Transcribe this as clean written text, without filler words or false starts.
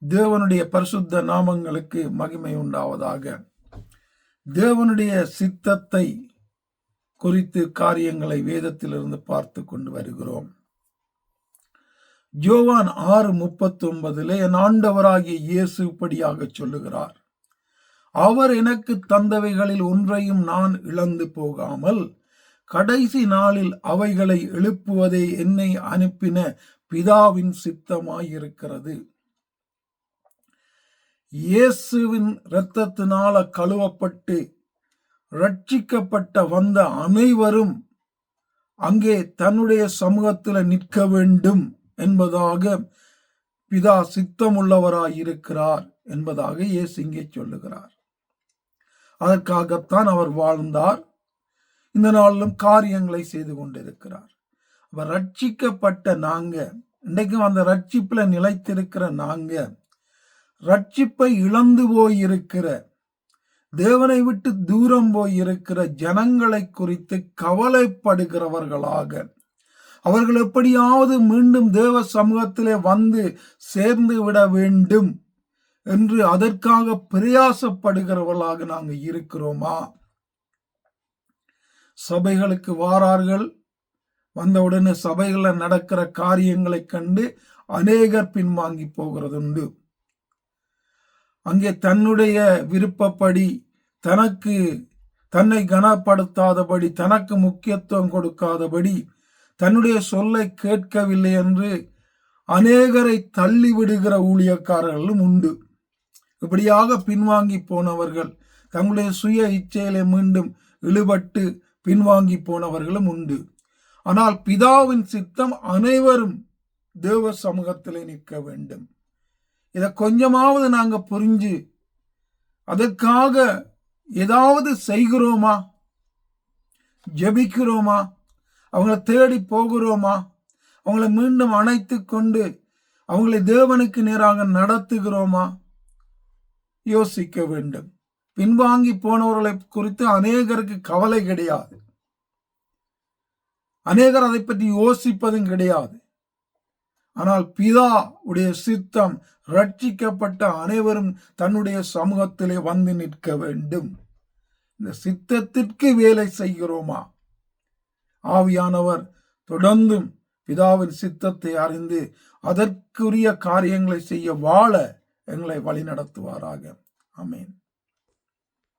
தேவனுடைய பரிசுத்த நாமங்களுக்கு மகிமை உண்டாவதாக. தேவனுடைய சித்தத்தை குறித்து காரியங்களை வேதத்திலிருந்து பார்த்து கொண்டு வருகிறோம். யோவான் 6:39 என் ஆண்டவராகிய இயேசு இப்படியாக சொல்லுகிறார், அவர் எனக்கு தந்தவைகளில் ஒன்றையும் நான் இழந்து போகாமல் கடைசி நாளில் அவைகளை எழுப்புவதே என்னை அனுப்பின பிதாவின் சித்தமாயிருக்கிறது. இயேசுவின் இரத்தத்தினால கழுவப்பட்டு ரட்சிக்கப்பட்ட வந்த அனைவரும் அங்கே தன்னுடைய சமூகத்தில் நிற்க வேண்டும் என்பதாக பிதா சித்தமுள்ளவராயிருக்கிறார் என்பதாக இயேசு இங்கே சொல்லுகிறார். அதற்காகத்தான் அவர் வாழ்ந்தார். இந்த நாளிலும் காரியங்களை செய்து கொண்டிருக்கிறார். அவர் ரட்சிக்கப்பட்ட நாங்க, இன்றைக்கும் அந்த ரட்சிப்புல நிலைத்திருக்கிற நாங்க, ரட்சிப்பை இழந்து போயிருக்கிற, தேவனை விட்டு தூரம் போயிருக்கிற ஜனங்களை குறித்து கவலைப்படுகிறவர்களாக, அவர்கள் எப்படியாவது மீண்டும் தேவ சமூகத்திலே வந்து சேர்ந்து விட வேண்டும் என்று அதற்காக பிரயாசப்படுகிறவர்களாக நாங்கள் இருக்கிறோமா? சபைகளுக்கு வாரார்கள், வந்தவுடனே சபைகளில் நடக்கிற காரியங்களை கண்டு அநேகர் பின்வாங்கி போகிறதுண்டு. அங்கே தன்னுடைய விருப்பப்படி, தன்னை கனப்படுத்தாதபடி, தனக்கு முக்கியத்துவம் கொடுக்காதபடி, தன்னுடைய சொல்லை கேட்கவில்லை என்று அநேகரை தள்ளிவிடுகிற ஊழியக்காரர்களும் உண்டு. இப்படியாக பின்வாங்கி போனவர்கள், தங்களுடைய சுய இச்சையிலே மீண்டும் இழுபட்டு பின்வாங்கி போனவர்களும் உண்டு. ஆனால் பிதாவின் சித்தம் அனைவரும் தேவ சமூகத்திலே நிற்க வேண்டும். இதை கொஞ்சமாவது நாங்க புரிஞ்சு அதற்காக ஏதாவது செய்கிறோமா? ஜெபிக்கிறோமா? அவங்கள தேடி போகிறோமா? அவங்கள மீண்டும் அணைத்து கொண்டு அவங்களை தேவனுக்கு நேராக நடத்துகிறோமா? யோசிக்க வேண்டும். பின்வாங்கி போனவர்களை குறித்து அநேகருக்கு கவலை கிடையாது. அநேகர் அதை பற்றி யோசிப்பதும் கிடையாது. ஆனால் பிதா உடைய சித்தம் ரட்சிக்கப்பட்ட அனைவரும் தன்னுடைய சமூகத்திலே வந்து நிற்க வேண்டும். இந்த சித்தத்திற்கு வேலை செய்கிறோமா? ஆவியானவர் தொடர்ந்தும் பிதாவின் சித்தத்தை அறிந்து அதற்குரிய காரியங்களை செய்ய வாழ எங்களை வழிநடத்துவாராக. ஆமென்.